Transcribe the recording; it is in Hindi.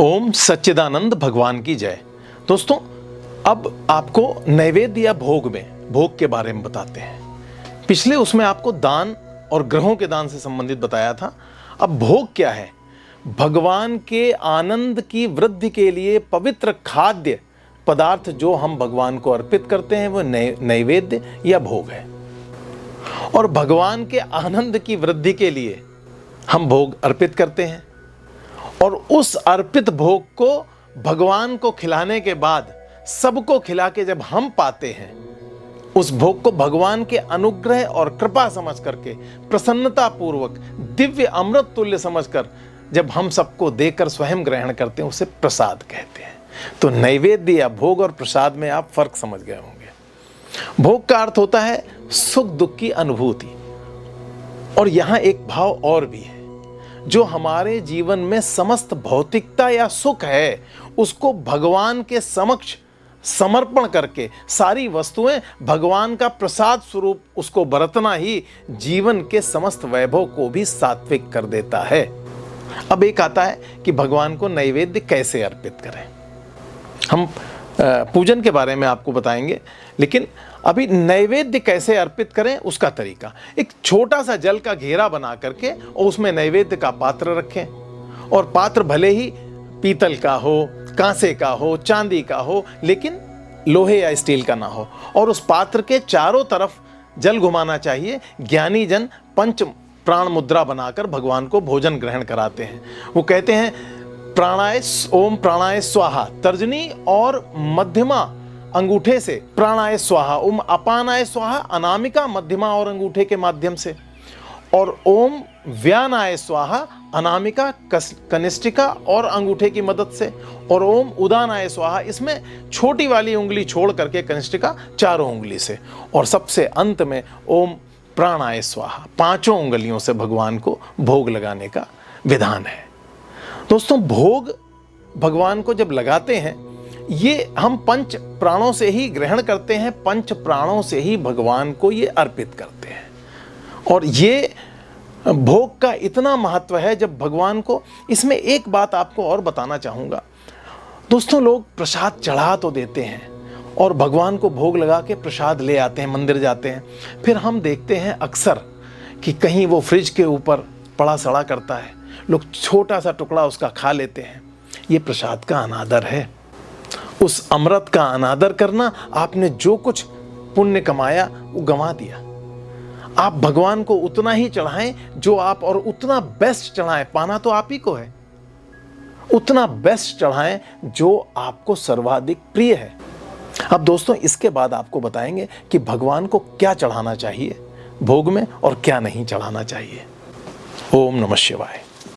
ओम सच्चिदानंद भगवान की जय। दोस्तों, अब आपको नैवेद्य या भोग के बारे में बताते हैं। पिछले उसमें आपको दान और ग्रहों के दान से संबंधित बताया था। अब भोग क्या है? भगवान के आनंद की वृद्धि के लिए पवित्र खाद्य पदार्थ जो हम भगवान को अर्पित करते हैं वो नैवेद्य या भोग है। और भगवान के आनंद की वृद्धि के लिए हम भोग अर्पित करते हैं और उस अर्पित भोग को भगवान को खिलाने के बाद सबको खिला के जब हम पाते हैं, उस भोग को भगवान के अनुग्रह और कृपा समझ करके प्रसन्नता पूर्वक दिव्य अमृत तुल्य समझकर जब हम सबको देकर स्वयं ग्रहण करते हैं, उसे प्रसाद कहते हैं। तो नैवेद्य या भोग और प्रसाद में आप फर्क समझ गए होंगे। भोग का अर्थ होता है सुख दुख की अनुभूति, और यहां एक भाव और भी है, जो हमारे जीवन में समस्त भौतिकता या सुख है उसको भगवान के समक्ष समर्पण करके सारी वस्तुएं भगवान का प्रसाद स्वरूप उसको बरतना ही जीवन के समस्त वैभव को भी सात्विक कर देता है। अब एक आता है कि भगवान को नैवेद्य कैसे अर्पित करें। हम पूजन के बारे में आपको बताएंगे, लेकिन अभी नैवेद्य कैसे अर्पित करें उसका तरीका। एक छोटा सा जल का घेरा बना करके और उसमें नैवेद्य का पात्र रखें, और पात्र भले ही पीतल का हो, कांसे का हो, चांदी का हो, लेकिन लोहे या स्टील का ना हो। और उस पात्र के चारों तरफ जल घुमाना चाहिए। ज्ञानी जन पंच प्राण मुद्रा बनाकर भगवान को भोजन ग्रहण कराते हैं। वो कहते हैं प्राणाय ओम प्राणाय स्वाहा, तर्जनी और मध्यमा अंगूठे से प्राणाय स्वाहा, ओम अपानाय स्वाहा अनामिका मध्यमा और अंगूठे के माध्यम से, और ओम व्यानाय स्वाहा अनामिका कनिष्ठिका और अंगूठे की मदद से, और ओम उदानाय स्वाहा इसमें छोटी वाली उंगली छोड़ करके कनिष्ठिका चारों उंगली से, और सबसे अंत में ओम प्राणाय स्वाहा पांचों उंगलियों से भगवान को भोग लगाने का विधान है। दोस्तों, भोग भगवान को जब लगाते हैं, ये हम पंच प्राणों से ही ग्रहण करते हैं, पंच प्राणों से ही भगवान को ये अर्पित करते हैं। और ये भोग का इतना महत्व है जब भगवान को, इसमें एक बात आपको और बताना चाहूँगा। दोस्तों, लोग प्रसाद चढ़ा तो देते हैं और भगवान को भोग लगा के प्रसाद ले आते हैं, मंदिर जाते हैं। फिर हम देखते हैं अक्सर कि कहीं वो फ्रिज के ऊपर पड़ा सड़ा करता है, लोग छोटा सा टुकड़ा उसका खा लेते हैं। ये प्रसाद का अनादर है। उस अमृत का अनादर करना, आपने जो कुछ पुण्य कमाया वो गंवा दिया। आप भगवान को उतना ही चढ़ाएं जो आप, और उतना बेस्ट चढ़ाएं, पाना तो आप ही को है। उतना बेस्ट चढ़ाएं जो आपको सर्वाधिक प्रिय है। अब दोस्तों, इसके बाद आपको बताएंगे कि भगवान को क्या चढ़ाना चाहिए भोग में और क्या नहीं चढ़ाना चाहिए। ओम नमः शिवाय।